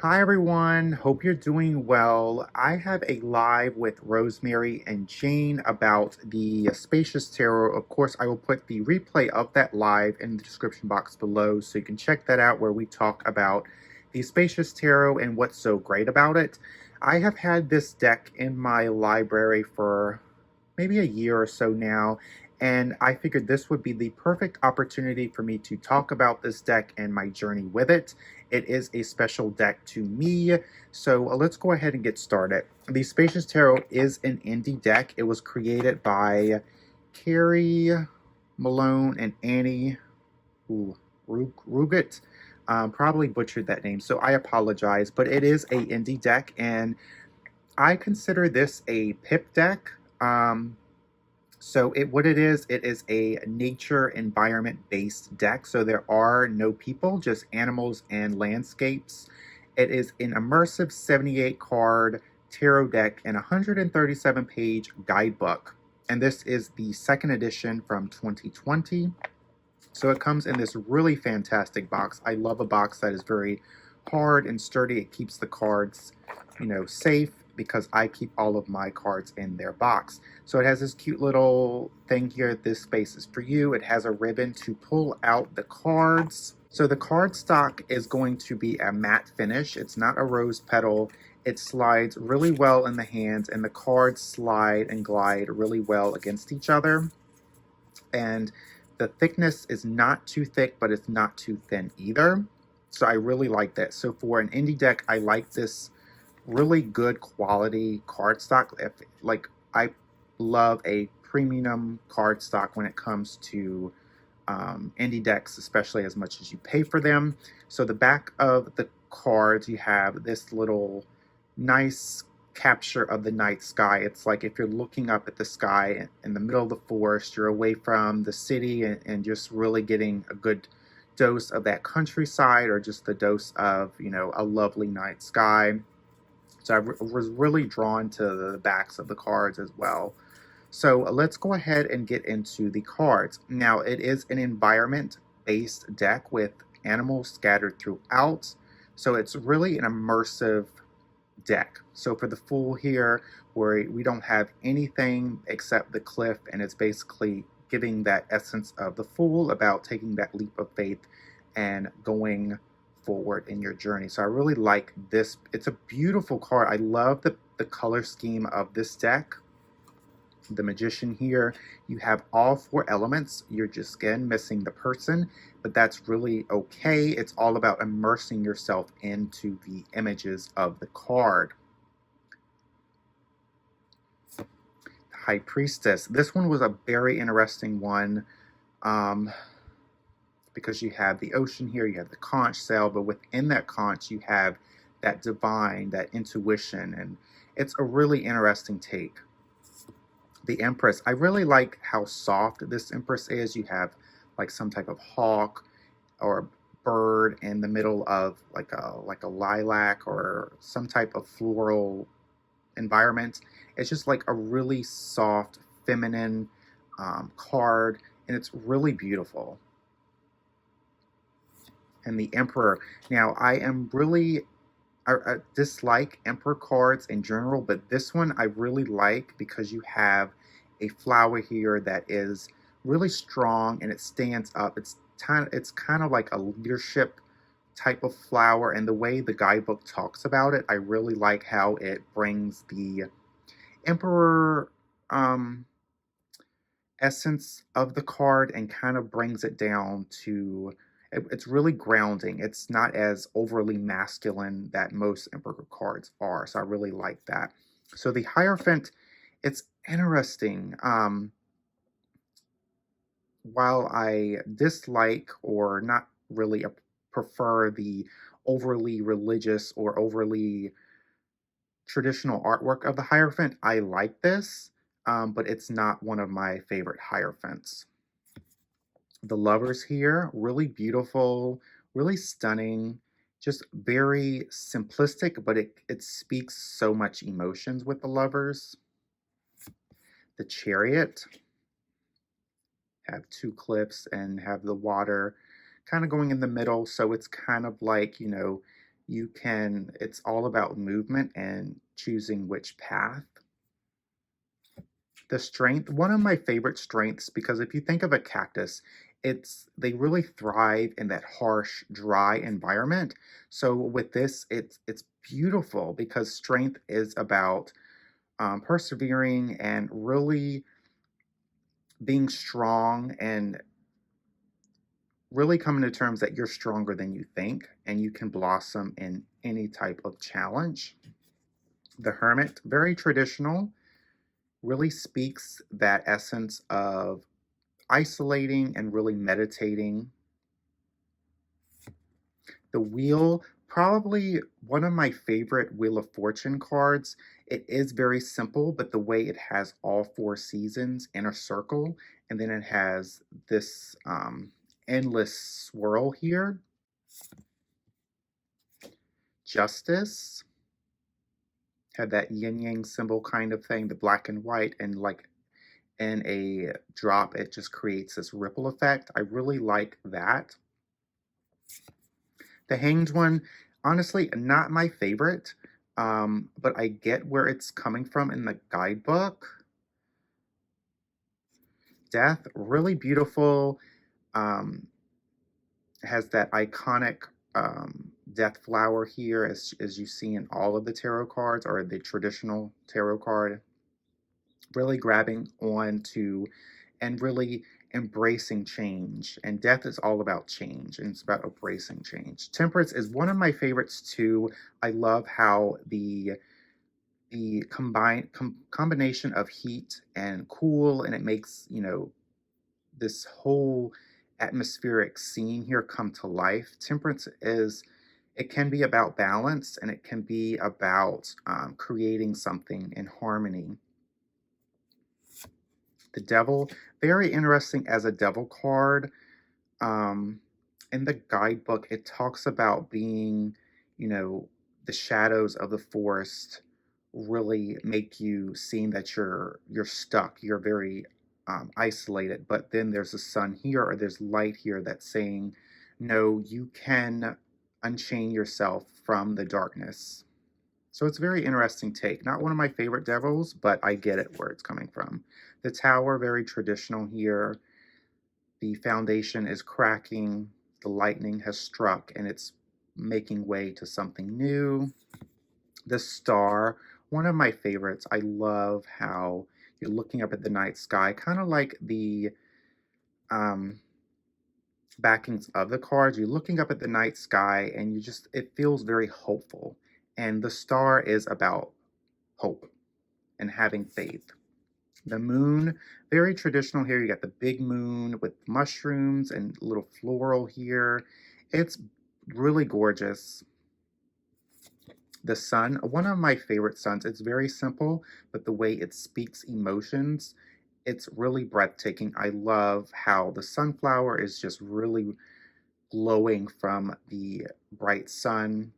Hi everyone, hope you're doing well. I have a live with Rosemary and Jane about the Spacious Tarot. Of course, I will put the replay of that live in the description box below so you can check that out where we talk about the Spacious Tarot and what's so great about it. I have had this deck in my library for maybe a year or so now, and I figured this would be the perfect opportunity for me to talk about this deck and my journey with it. It is a special deck to me, so let's go ahead and get started. The Spacious Tarot is an indie deck. It was created by Carrie Malone and Annie Ruget. Probably butchered that name, so I apologize, but it is a indie deck, and I consider this a pip deck. What it is a nature environment based deck. So there are no people, just animals and landscapes. It is an immersive 78 card tarot deck and 137 page guidebook. And this is the second edition from 2020. So it comes in this really fantastic box. I love a box that is very hard and sturdy. It keeps the cards, safe, because I keep all of my cards in their box. So it has this cute little thing here. This space is for you. It has a ribbon to pull out the cards. So the cardstock is going to be a matte finish. It's not a rose petal. It slides really well in the hands, and the cards slide and glide really well against each other. And the thickness is not too thick, but it's not too thin either. So I really like that. So for an indie deck, I like this really good quality cardstock. I love a premium cardstock when it comes to indie decks, especially as much as you pay for them. So the back of the cards, you have this little nice capture of the night sky. It's like if you're looking up at the sky in the middle of the forest, you're away from the city and just really getting a good dose of that countryside, or just the dose of, a lovely night sky. So I was really drawn to the backs of the cards as well. So let's go ahead and get into the cards. Now, it is an environment-based deck with animals scattered throughout. So it's really an immersive deck. So for the Fool here, where we don't have anything except the cliff, and it's basically giving that essence of the Fool about taking that leap of faith and going forward in your journey. So I really like this. It's a beautiful card. I love the color scheme of this deck. The Magician here, you have all four elements. You're just, again, missing the person, but that's really okay. It's all about immersing yourself into the images of the card. The High Priestess. This one was a very interesting one, because you have the ocean here, you have the conch shell, but within that conch you have that divine, that intuition, and it's a really interesting take. The Empress, I really like how soft this Empress is. You have like some type of hawk or bird in the middle of like a lilac or some type of floral environment. It's just like a really soft, feminine card, and it's really beautiful. And the Emperor. Now, I dislike Emperor cards in general, but this one I really like because you have a flower here that is really strong and it stands up. It's kind of like a leadership type of flower, and the way the guidebook talks about it, I really like how it brings the Emperor essence of the card and kind of brings it down to, it's really grounding. It's not as overly masculine that most Emperor cards are, so I really like that. So the Hierophant, it's interesting. While I dislike, or not really prefer, the overly religious or overly traditional artwork of the Hierophant, I like this, but it's not one of my favorite Hierophants. The Lovers here, really beautiful, really stunning, just very simplistic, but it speaks so much emotions with the Lovers. The Chariot, have two cliffs and have the water kind of going in the middle, so it's kind of like, It's all about movement and choosing which path. The strength, one of my favorite strengths, because if you think of a cactus, they really thrive in that harsh, dry environment. So with this, it's beautiful because strength is about persevering and really being strong and really coming to terms that you're stronger than you think and you can blossom in any type of challenge. The Hermit, very traditional, really speaks that essence of isolating and really meditating. The Wheel, probably one of my favorite Wheel of Fortune cards. It is very simple, but the way it has all four seasons in a circle, and then it has this endless swirl here. Justice had that yin yang symbol kind of thing, the black and white, and like in a drop, it just creates this ripple effect. I really like that. The Hanged one, honestly, not my favorite, but I get where it's coming from in the guidebook. Death, really beautiful. Has that iconic death flower here, as you see in all of the tarot cards, or the traditional tarot card. Really grabbing on to and really embracing change. And death is all about change, and it's about embracing change. Temperance is one of my favorites too. I love how the combination of heat and cool, and it makes, this whole atmospheric scene here come to life. Temperance is, it can be about balance, and it can be about creating something in harmony. The Devil, very interesting as a devil card. In the guidebook, it talks about being, the shadows of the forest really make you seem that you're stuck, you're very isolated. But then there's a sun here, or there's light here that's saying, no, you can unchain yourself from the darkness. So it's a very interesting take. Not one of my favorite devils, but I get it where it's coming from. The Tower, very traditional here. The foundation is cracking. The lightning has struck, and it's making way to something new. The Star, one of my favorites. I love how you're looking up at the night sky, kind of like the backings of the cards. You're looking up at the night sky, and it feels very hopeful. And the Star is about hope and having faith. The Moon, very traditional here. You got the big moon with mushrooms and little floral here. It's really gorgeous. The Sun, one of my favorite suns. It's very simple, but the way it speaks emotions, it's really breathtaking. I love how the sunflower is just really glowing from the bright sun.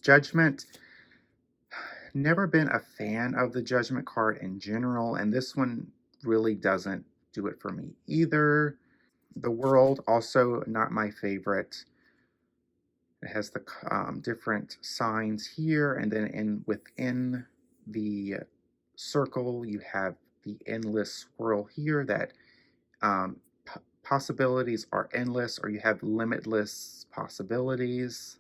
Judgment, never been a fan of the Judgment card in general, and this one really doesn't do it for me either. The World, also not my favorite. It has the different signs here, and then within the circle, you have the endless swirl here that possibilities are endless, or you have limitless possibilities.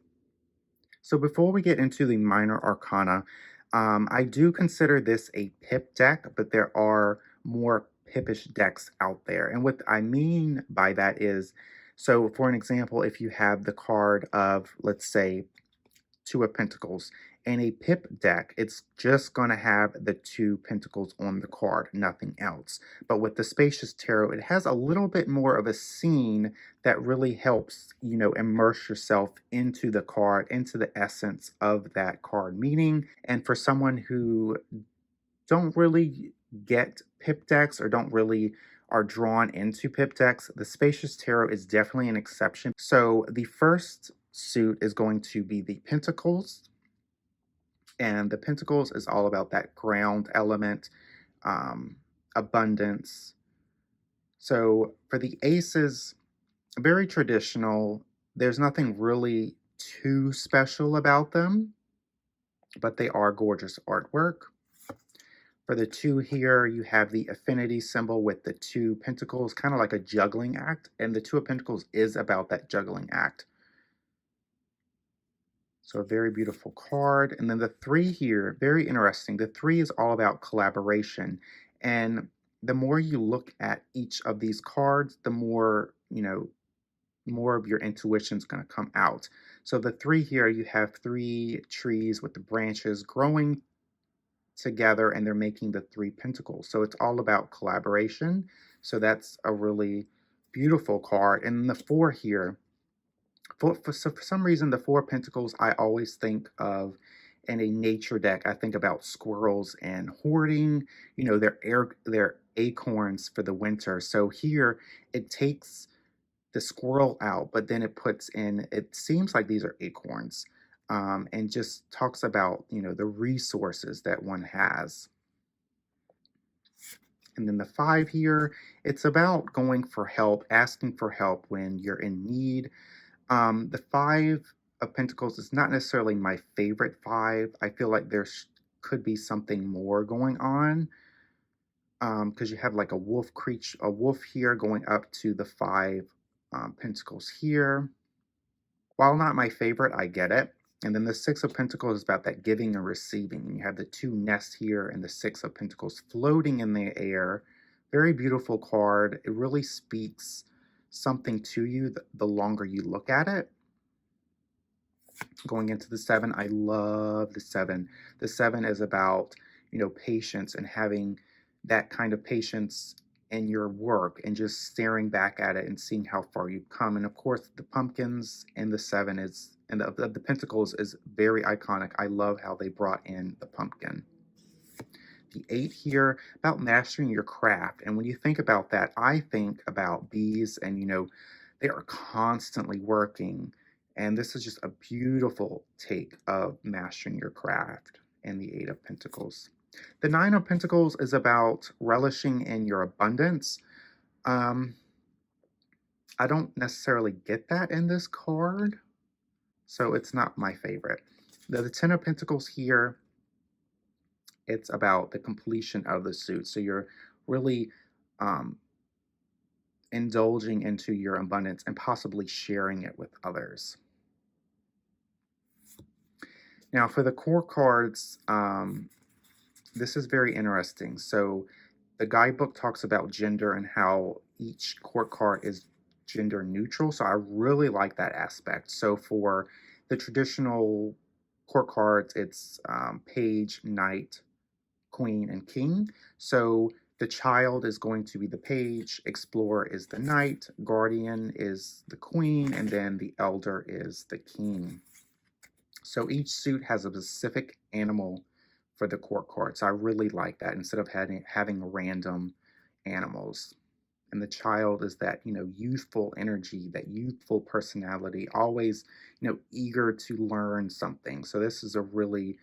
So before we get into the minor arcana, I do consider this a pip deck, but there are more pip-ish decks out there. And what I mean by that is, so for an example, if you have the card of, let's say, Two of Pentacles, in a pip deck, it's just going to have the two pentacles on the card, nothing else. But with the Spacious Tarot, it has a little bit more of a scene that really helps, immerse yourself into the card, into the essence of that card meaning. And for someone who don't really get pip decks, or don't really are drawn into pip decks, the Spacious Tarot is definitely an exception. So the first suit is going to be the Pentacles. And the Pentacles is all about that ground element, abundance. So for the Aces, very traditional. There's nothing really too special about them, but they are gorgeous artwork. For the 2 here, you have the affinity symbol with the 2 pentacles, kind of like a juggling act, and the 2 of pentacles is about that juggling act. So a very beautiful card. And then the 3 here, very interesting. The 3 is all about collaboration. And the more you look at each of these cards, the more, more of your intuition is going to come out. So the 3 here, you have 3 trees with the branches growing together, and they're making the 3 pentacles. So it's all about collaboration. So that's a really beautiful card. And the 4 here, for some reason, the 4 pentacles I always think of in a nature deck. I think about squirrels and hoarding, their acorns for the winter. So here it takes the squirrel out, but then it puts in, it seems like these are acorns, and just talks about, the resources that one has. And then the 5 here, it's about going for help, asking for help when you're in need. The 5 of Pentacles is not necessarily my favorite 5. I feel like there could be something more going on, because you have like a wolf here going up to the 5 Pentacles here. While not my favorite, I get it. And then the 6 of Pentacles is about that giving and receiving. And you have the 2 nests here and the 6 of Pentacles floating in the air. Very beautiful card. It really speaks something to you the longer you look at it. Going into the 7, I love the 7. The 7 is about, patience and having that kind of patience in your work and just staring back at it and seeing how far you've come. And of course, the pumpkins and the 7 is, and the Pentacles is very iconic. I love how they brought in the pumpkin. The 8 here, about mastering your craft. And when you think about that, I think about bees and, they are constantly working. And this is just a beautiful take of mastering your craft in the 8 of Pentacles. The 9 of Pentacles is about relishing in your abundance. I don't necessarily get that in this card, so it's not my favorite. The 10 of Pentacles here, it's about the completion of the suit. So you're really indulging into your abundance and possibly sharing it with others. Now for the core cards, this is very interesting. So the guidebook talks about gender and how each court card is gender neutral. So I really like that aspect. So for the traditional court cards, it's page, knight, queen, and king. So the child is going to be the page, explorer is the knight, guardian is the queen, and then the elder is the king. So each suit has a specific animal for the court card. So I really like that instead of having random animals. And the child is that, youthful energy, that youthful personality, always, eager to learn something. So this is a really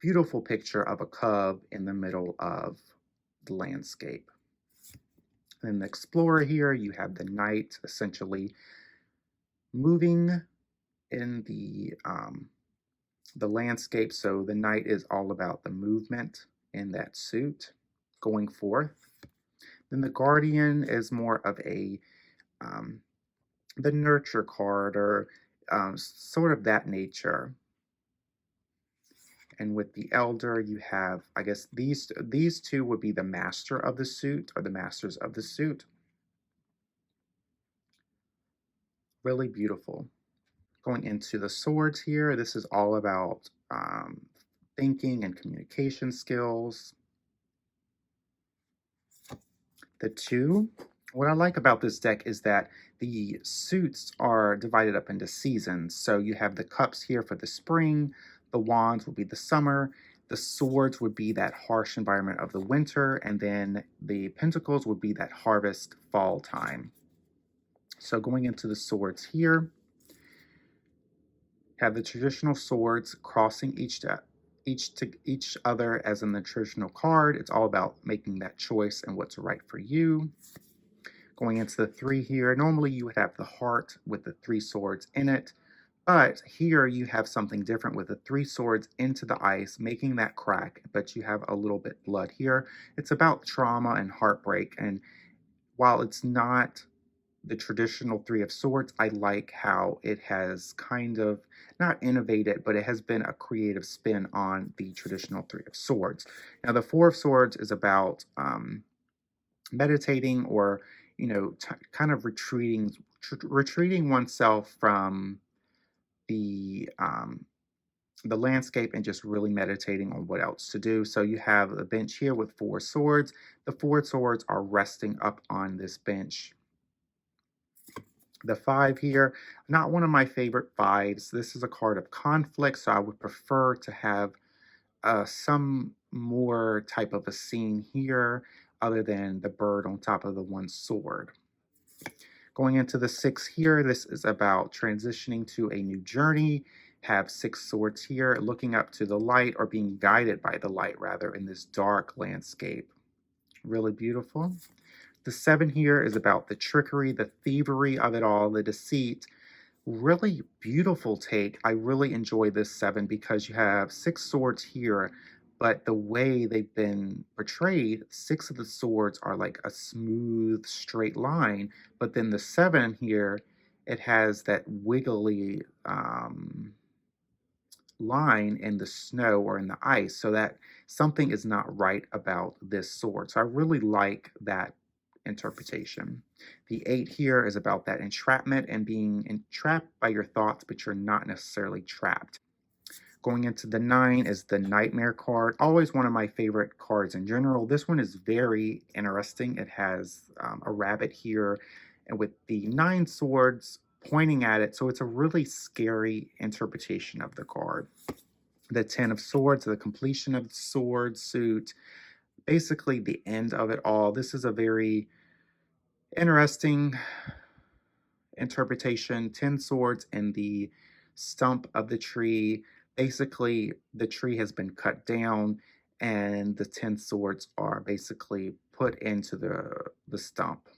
beautiful picture of a cub in the middle of the landscape. And the explorer here, you have the knight essentially moving in the landscape. So the knight is all about the movement in that suit going forth. Then the guardian is more of a the nurture card, or sort of that nature. And with the elder, you have, I guess these two would be the master of the suit, or the masters of the suit. Really beautiful. Going into the swords here, this is all about thinking and communication skills. The 2, what I like about this deck is that the suits are divided up into seasons. So you have the cups here for the spring, the wands would be the summer, the swords would be that harsh environment of the winter, and then the pentacles would be that harvest fall time. So going into the swords here, have the traditional swords crossing each other as in the traditional card. It's all about making that choice and what's right for you. Going into the 3 here, normally you would have the heart with the 3 swords in it, but here you have something different with the 3 swords into the ice, making that crack, but you have a little bit blood here. It's about trauma and heartbreak, and while it's not the traditional 3 of swords, I like how it has kind of not innovated, but it has been a creative spin on the traditional 3 of swords. Now the 4 of swords is about meditating, or kind of retreating oneself from the landscape and just really meditating on what else to do. So you have a bench here with 4 swords. The 4 swords are resting up on this bench. The 5 here, not one of my favorite 5s. This is a card of conflict, so I would prefer to have some more type of a scene here other than the bird on top of the 1 sword. Going into the 6 here, this is about transitioning to a new journey. Have 6 swords here, looking up to the light, or being guided by the light rather, in this dark landscape. Really beautiful. The 7 here is about the trickery, the thievery of it all, the deceit. Really beautiful take. I really enjoy this 7 because you have 6 swords here, but the way they've been portrayed, 6 of the swords are like a smooth, straight line, but then the 7 here, it has that wiggly line in the snow or in the ice, so that something is not right about this sword. So I really like that interpretation. The 8 here is about that entrapment and being entrapped by your thoughts, but you're not necessarily trapped. Going into the 9 is the Nightmare card. Always one of my favorite cards in general. This one is very interesting. It has a rabbit here, and with the 9 swords pointing at it, so it's a really scary interpretation of the card. The 10 of swords, the completion of the sword suit, basically the end of it all. This is a very interesting interpretation. 10 swords in the stump of the tree. Basically, the tree has been cut down, and the 10 swords are basically put into the stump.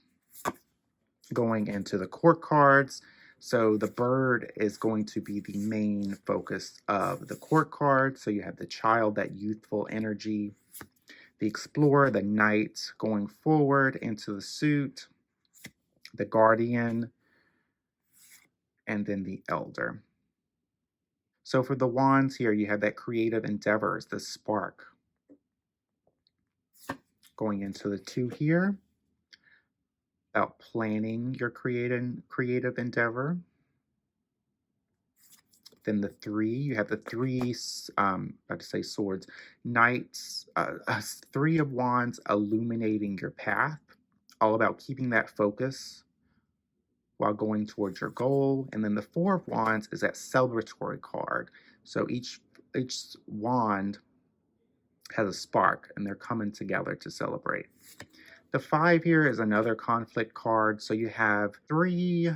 Going into the court cards, so the bird is going to be the main focus of the court card. So you have the child, that youthful energy, the explorer, the knight going forward into the suit, the guardian, and then the elder. So for the wands here, you have that creative endeavors, the spark. Going into the 2 here, about planning your creative endeavor. Then the 3, you have the 3, about to say swords, knights, 3 of wands illuminating your path, all about keeping that focus while going towards your goal. And then the 4 of wands is that celebratory card. So each wand has a spark, and they're coming together to celebrate. The 5 here is another conflict card. So you have 3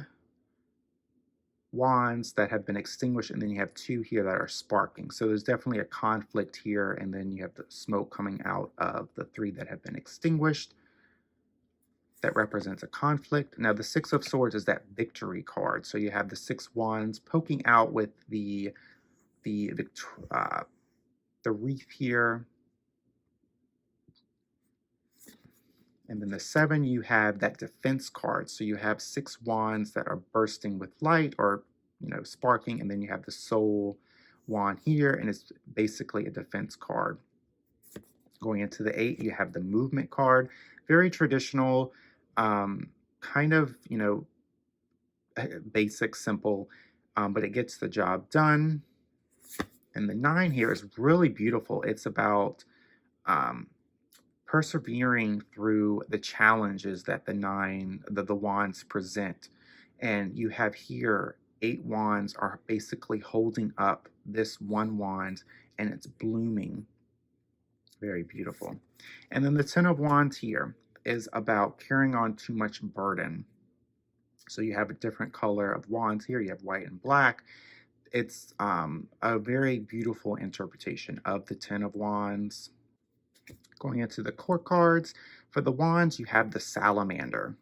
wands that have been extinguished, and then you have 2 here that are sparking. So there's definitely a conflict here, and then you have the smoke coming out of the 3 that have been extinguished. That represents a conflict. Now the 6 of swords is that victory card. So you have the 6 wands poking out with the wreath here. And then the 7, you have that defense card. So you have 6 wands that are bursting with light, or sparking, and then you have the soul wand here, and it's basically a defense card. Going into the 8, you have the movement card. Very traditional, kind of, basic, simple, but it gets the job done. And the 9 here is really beautiful. It's about persevering through the challenges that the wands present. And you have here 8 wands are basically holding up this 1 wand, and it's blooming. Very beautiful. And then the 10 of wands here is about carrying on too much burden. So you have a different color of wands here. You have white and black. It's a very beautiful interpretation of the 10 of wands. Going into the court cards, for the wands, you have the salamander.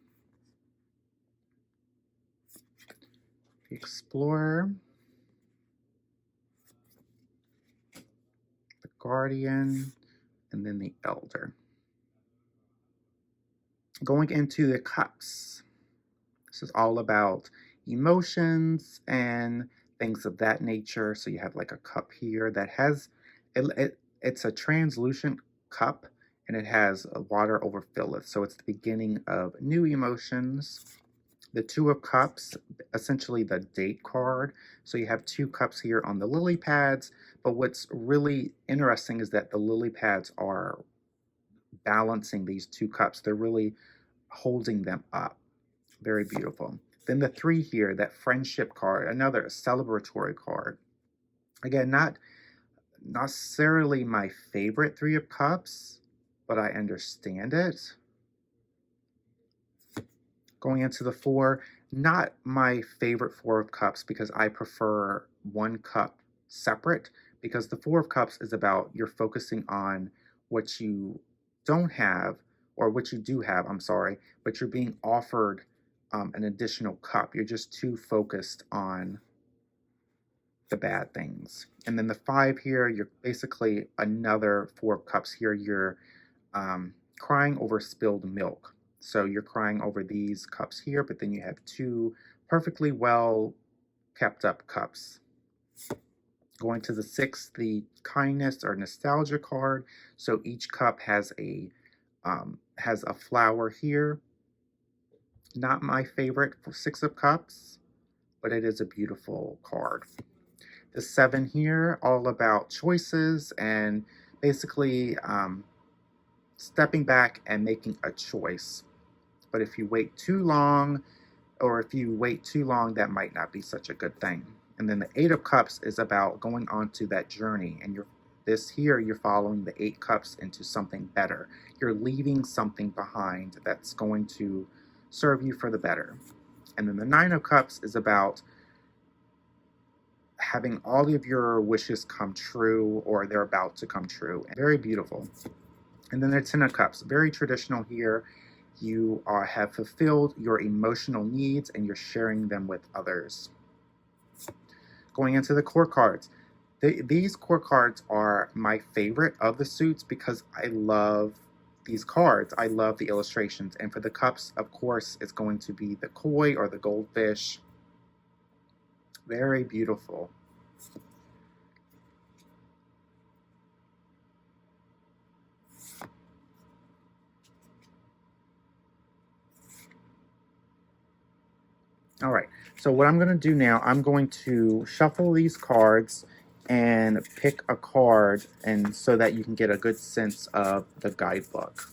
The Explorer, the Guardian, and then the Elder. Going into the Cups. This is all about emotions and things of that nature. So you have like a cup here that has, it's a translucent cup, and it has water overfilleth. So it's the beginning of new emotions. The Two of Cups, essentially the date card. So you have two cups here on the lily pads, but what's really interesting is that the lily pads are balancing these two cups. They're really holding them up. Very beautiful. Then the Three here, that friendship card, another celebratory card. Again, not necessarily my favorite Three of Cups, but I understand it. Going into the Four, not my favorite Four of Cups because I prefer one cup separate, because the Four of Cups is about you're focusing on what you don't have, or what you do have, I'm sorry, but you're being offered an additional cup. You're just too focused on the bad things. And then the Five here, you're basically another Four of Cups here. You're crying over spilled milk. So you're crying over these cups here, but then you have two perfectly well kept up cups. Going to the Six, the kindness or nostalgia card. So each cup has a flower here. Not my favorite for Six of Cups, but it is a beautiful card. The Seven here, all about choices and basically stepping back and making a choice. But if you wait too long, that might not be such a good thing. And then the Eight of Cups is about going on to that journey, and you're following the Eight Cups into something better. You're leaving something behind that's going to serve you for the better. And then the Nine of Cups is about having all of your wishes come true, or they're about to come true. Very beautiful. And then the Ten of Cups, very traditional here. You have fulfilled your emotional needs and you're sharing them with others. Going into the Court cards. These Court cards are my favorite of the suits because I love these cards. I love the illustrations. And for the cups, of course, it's going to be the koi or the goldfish. Very beautiful. All right, so what I'm going to do now, I'm going to shuffle these cards and pick a card, and so that you can get a good sense of the guidebook.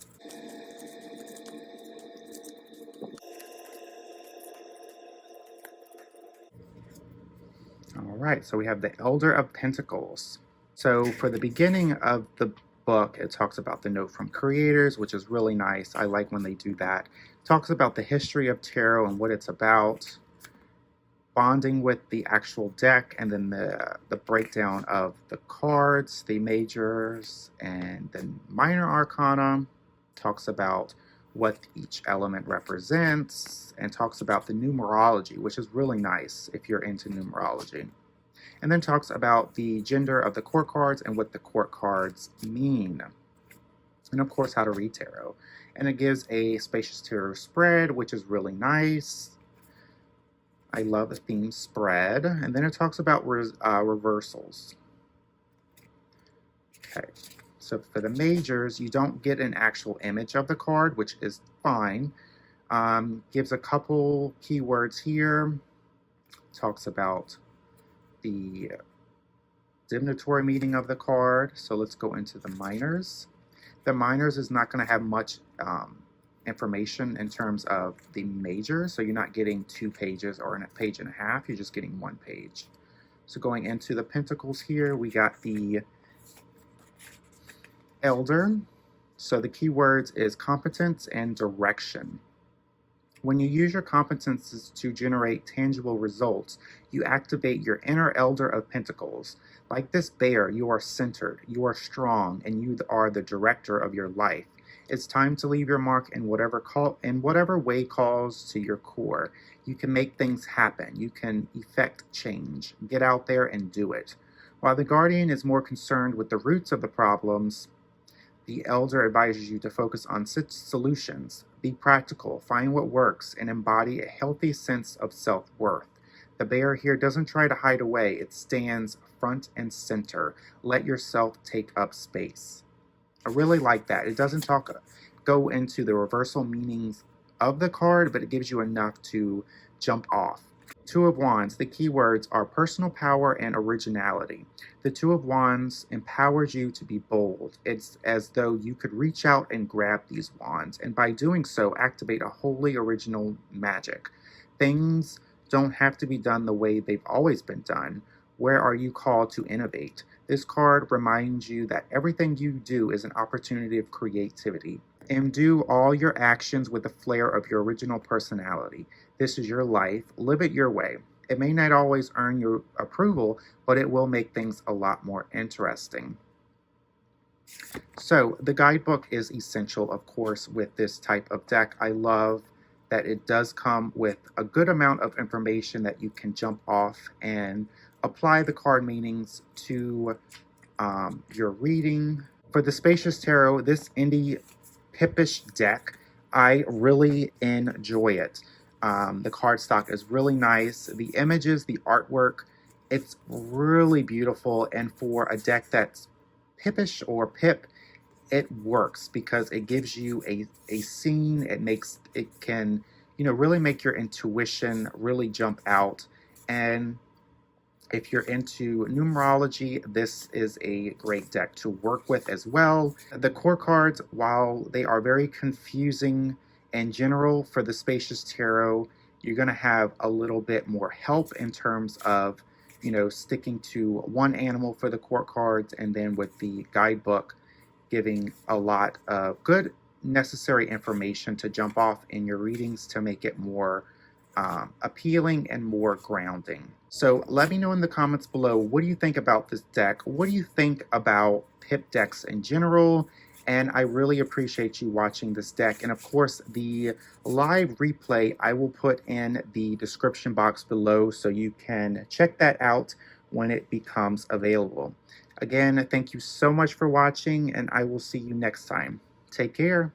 All right, so we have the Elder of Pentacles. So for the beginning of the book, it talks about the note from creators, which is really nice. I like when they do that. It talks about the history of tarot and what it's about, bonding with the actual deck, and then the breakdown of the cards, the majors, and then minor arcana. Talks about what each element represents, and talks about the numerology, which is really nice if you're into numerology. And then talks about the gender of the court cards and what the court cards mean. And of course, how to read tarot. And it gives a Spacious Tarot spread, which is really nice. I love a theme spread. And then it talks about reversals. Okay, so for the majors, you don't get an actual image of the card, which is fine. Gives a couple keywords here. Talks about the divinatory meaning of the card. So let's go into the minors. The minors is not going to have much information in terms of the major, so you're not getting 2 pages or a page and a half, you're just getting 1 page. So going into the Pentacles here, we got the Elder. So the keywords is competence and direction. When you use your competences to generate tangible results, you activate your inner Elder of Pentacles. Like this bear, you are centered, you are strong, and you are the director of your life. It's time to leave your mark in whatever way calls to your core. You can make things happen. You can effect change. Get out there and do it. While the Guardian is more concerned with the roots of the problems, the Elder advises you to focus on solutions. Be practical, find what works, and embody a healthy sense of self-worth. The bear here doesn't try to hide away. It stands front and center. Let yourself take up space. I really like that. It doesn't go into the reversal meanings of the card, but it gives you enough to jump off. Two of Wands, the key words are personal power and originality. The Two of Wands empowers you to be bold. It's as though you could reach out and grab these wands, and by doing so, activate a wholly original magic. Things don't have to be done the way they've always been done. Where are you called to innovate? This card reminds you that everything you do is an opportunity of creativity. Imbue all your actions with the flair of your original personality. This is your life. Live it your way. It may not always earn your approval, but it will make things a lot more interesting. So the guidebook is essential, of course, with this type of deck. I love that it does come with a good amount of information that you can jump off and apply the card meanings to your reading. For the Spacious Tarot, this indie pip-ish deck, I really enjoy it. The cardstock is really nice. The images, the artwork, it's really beautiful. And for a deck that's pip-ish or pip, it works because it gives you a scene. It can, really make your intuition really jump out. And if you're into numerology, this is a great deck to work with as well. The core cards, while they are very confusing in general for the Spacious Tarot, you're going to have a little bit more help in terms of, sticking to one animal for the core cards, and then with the guidebook giving a lot of good necessary information to jump off in your readings to make it more appealing and more grounding. So let me know in the comments below, what do you think about this deck? What do you think about pip decks in general? And I really appreciate you watching this deck. And of course, the live replay I will put in the description box below, so you can check that out when it becomes available. Again, thank you so much for watching, and I will see you next time. Take care.